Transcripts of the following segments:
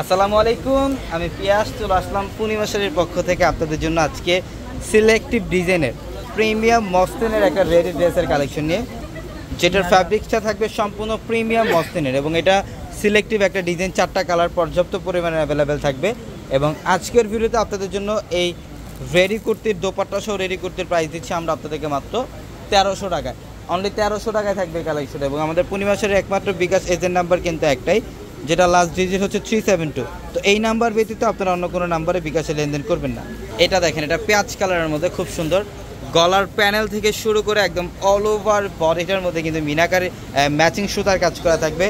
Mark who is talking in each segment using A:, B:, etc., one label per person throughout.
A: আসসালামু আলাইকুম, আমি পিয়াস চলে আসলাম পূর্ণিমা শাড়ির পক্ষ থেকে আপনাদের জন্য আজকে সিলেক্টিভ ডিজাইনের প্রিমিয়াম মসলিনের একটা রেডি ড্রেসের কালেকশন নিয়ে, যেটার ফ্যাব্রিক্সটা থাকবে সম্পূর্ণ প্রিমিয়াম মসলিনের এবং এটা সিলেক্টিভ একটা ডিজাইন, 4টা কালার পর্যাপ্ত পরিমাণে অ্যাভেলেবেল থাকবে। এবং আজকের ভিডিওতে আপনাদের জন্য এই রেডি কুর্তির দোপাট্টা সহ রেডি কুর্তির প্রাইস দিচ্ছি আমরা আপনাদেরকে মাত্র 1300 টাকায়। অনলি 1300 টাকায় থাকবে কালেকশন। এবং আমাদের পূর্ণিমা শাড়ির একমাত্র বিকাশ এজেন্ট নাম্বার কিন্তু একটাই, যেটা লাস্ট ডিজিট হচ্ছে 372। তো এই নাম্বার ব্যতীত আপনারা অন্য কোনো নাম্বারে বিকাশে লেনদেন করবেন না। এটা দেখেন, এটা পেঁয়াজ কালারের মধ্যে খুব সুন্দর, গলার প্যানেল থেকে শুরু করে একদম অল ওভার বডিটার মধ্যে কিন্তু মিনাকারি ম্যাচিং সুতার কাজ করা থাকবে,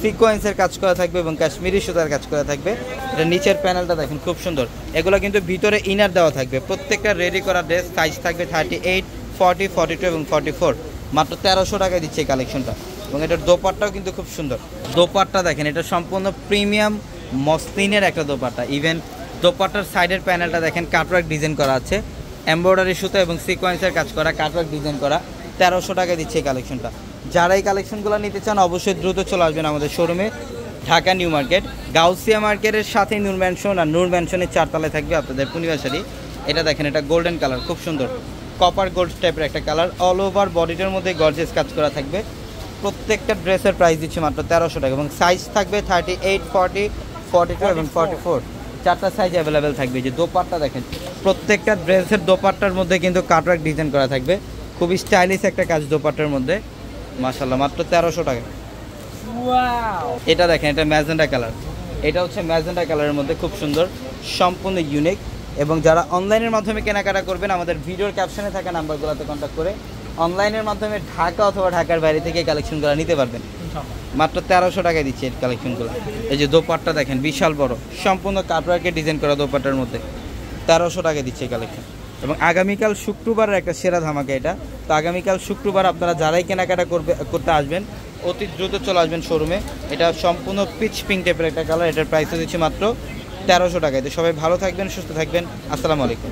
A: সিকোয়েন্সের কাজ করা থাকবে এবং কাশ্মীরি সুতার কাজ করা থাকবে। এটা নিচের প্যানেলটা দেখেন খুব সুন্দর, এগুলো কিন্তু ভিতরে ইনার দেওয়া থাকবে। প্রত্যেকটা রেডি করা ড্রেস সাইজ থাকবে 38, 40, 42 এবং 44। মাত্র 1300 টাকায় দিচ্ছে এই কালেকশনটা। এবং এটার দোপাট্টাও কিন্তু খুব সুন্দর। দোপাট্টা দেখেন, এটা সম্পূর্ণ প্রিমিয়াম মসলিনের একটা দোপাট্টা। ইভেন দোপাট্টার সাইডের প্যানেলটা দেখেন কাটওয়ার্ক ডিজাইন করা আছে, এমব্রয়ডারি সুতা এবং সিকোয়েন্সের কাজ করা, কাটওয়ার্ক ডিজাইন করা। 1300 টাকায় দিচ্ছে এই কালেকশনটা। যারা এই কালেকশনগুলো নিতে চান অবশ্যই দ্রুত চলে আসবেন আমাদের শোরুমে, ঢাকা নিউ মার্কেট, গাউসিয়া মার্কেটের সাথে নূর ম্যানশন, আর নূর ম্যানশনের 4 তলায় থাকবে আপনাদের পূর্ণিমা শাড়ি। এটা দেখেন, এটা গোল্ডেন কালার, খুব সুন্দর কপার গোল্ড টাইপের একটা কালার। অল ওভার বডিটার মধ্যে গর্জিয়াস কাজ করা থাকবে। প্রত্যেকটা ড্রেসের প্রাইস দিচ্ছে মাত্র 1300 টাকা এবং সাইজ থাকবে 38, 40, 42 এবং 44। 4টা সাইজ অ্যাভেলেবেল থাকবে। যে দোপাট্টা দেখেন, প্রত্যেকটা ড্রেসের দোপাট্টার মধ্যে কিন্তু কাটওয়ার্ক ডিজাইন করা থাকবে, খুবই স্টাইলিশ একটা কাজ দোপাট্টার মধ্যে। মাশাআল্লাহ, মাত্র 1300 টাকা। এটা দেখেন, এটা ম্যাজেন্ডা কালার, এটা হচ্ছে ম্যাজেন্ডা কালারের মধ্যে খুব সুন্দর, সম্পূর্ণ ইউনিক। এবং যারা অনলাইনের মাধ্যমে কেনাকাটা করবেন আমাদের ভিডিওর ক্যাপশনে থাকা নাম্বারগুলোতে কন্ট্যাক্ট করে অনলাইনের মাধ্যমে ঢাকা অথবা ঢাকার বাইরে থেকে কালেকশনগুলো নিতে পারবেন। মাত্র 1300 টাকায় দিচ্ছে এই কালেকশনগুলো। এই যে দোপাট্টা দেখেন, বিশাল বড়, সম্পূর্ণ কাটওয়ার্কে ডিজাইন করা দোপাট্টার মধ্যে 1300 টাকায় দিচ্ছে এই কালেকশন। এবং আগামীকাল শুক্রবারের একটা সেরা ধামাকা এটা। তো আগামীকাল শুক্রবার আপনারা যারাই কেনাকাটা করতে আসবেন অতি দ্রুত চলে আসবেন শোরুমে। এটা সম্পূর্ণ পিচ পিঙ্ক টাইপের একটা কালার। এটার প্রাইসও দিচ্ছি মাত্র 1300 টাকায়। তো সবাই ভালো থাকবেন, সুস্থ থাকবেন। আসসালামু আলাইকুম।